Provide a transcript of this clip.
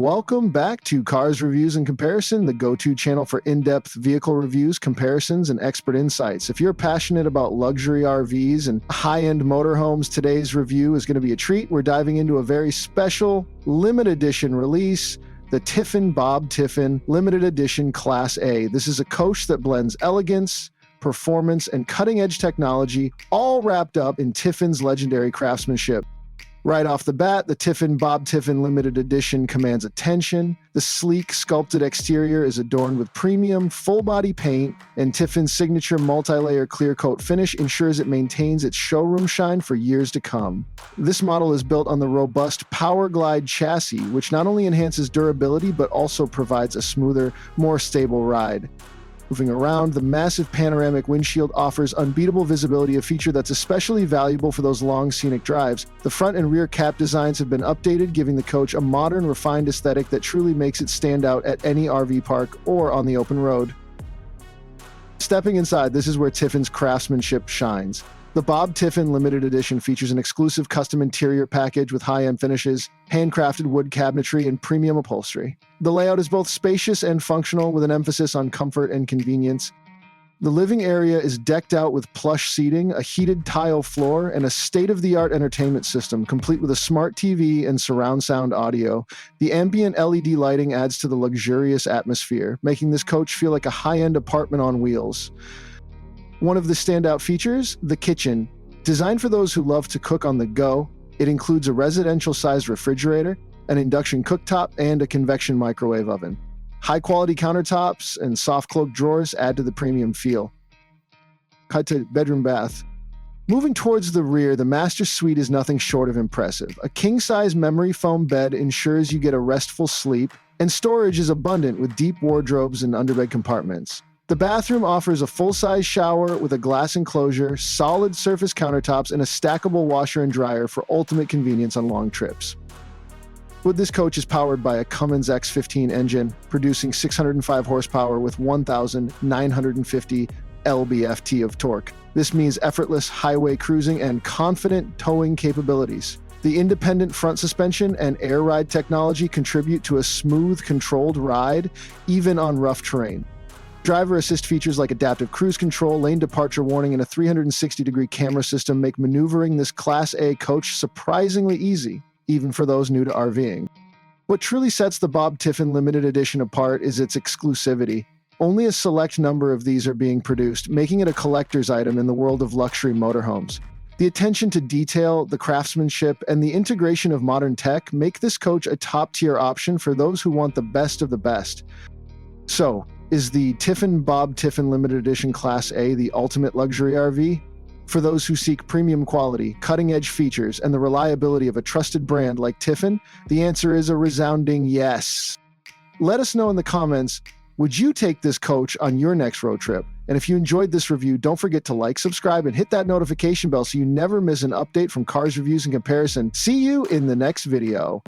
Welcome back to Cars Reviews and Comparison, the go-to channel for in-depth vehicle reviews, comparisons, and expert insights. If you're passionate about luxury RVs and high-end motorhomes, today's review is going to be a treat. We're diving into a very special limited edition release, the Tiffin Bob Tiffin Limited Edition Class A. This is a coach that blends elegance, performance, and cutting-edge technology, all wrapped up in Tiffin's legendary craftsmanship. Right off the bat, the Tiffin Bob Tiffin Limited Edition commands attention. The sleek, sculpted exterior is adorned with premium, full-body paint, and Tiffin's signature multi-layer clear coat finish ensures it maintains its showroom shine for years to come. This model is built on the robust Power Glide chassis, which not only enhances durability but also provides a smoother, more stable ride. Moving around, the massive panoramic windshield offers unbeatable visibility, a feature that's especially valuable for those long scenic drives. The front and rear cap designs have been updated, giving the coach a modern, refined aesthetic that truly makes it stand out at any RV park or on the open road. Stepping inside, this is where Tiffin's craftsmanship shines. The Bob Tiffin Limited Edition features an exclusive custom interior package with high-end finishes, handcrafted wood cabinetry, and premium upholstery. The layout is both spacious and functional, with an emphasis on comfort and convenience. The living area is decked out with plush seating, a heated tile floor, and a state-of-the-art entertainment system, complete with a smart TV and surround sound audio. The ambient LED lighting adds to the luxurious atmosphere, making this coach feel like a high-end apartment on wheels. One of the standout features, the kitchen. Designed for those who love to cook on the go, it includes a residential-sized refrigerator, an induction cooktop, and a convection microwave oven. High-quality countertops and soft-cloak drawers add to the premium feel. Cut to bedroom bath. Moving towards the rear, the master suite is nothing short of impressive. A king-size memory foam bed ensures you get a restful sleep, and storage is abundant with deep wardrobes and underbed compartments. The bathroom offers a full-size shower with a glass enclosure, solid surface countertops, and a stackable washer and dryer for ultimate convenience on long trips. This coach is powered by a Cummins X15 engine, producing 605 horsepower with 1,950 lb-ft of torque. This means effortless highway cruising and confident towing capabilities. The independent front suspension and air ride technology contribute to a smooth, controlled ride, even on rough terrain. Driver assist features like adaptive cruise control, lane departure warning, and a 360-degree camera system make maneuvering this Class A coach surprisingly easy, even for those new to RVing. What truly sets the Bob Tiffin Limited Edition apart is its exclusivity. Only a select number of these are being produced, making it a collector's item in the world of luxury motorhomes. The attention to detail, the craftsmanship, and the integration of modern tech make this coach a top-tier option for those who want the best of the best. So, is the Tiffin Bob Tiffin Limited Edition Class A the ultimate luxury RV? For those who seek premium quality, cutting-edge features, and the reliability of a trusted brand like Tiffin, the answer is a resounding yes. Let us know in the comments, would you take this coach on your next road trip? And if you enjoyed this review, don't forget to like, subscribe, and hit that notification bell so you never miss an update from Cars Reviews and Comparison. See you in the next video.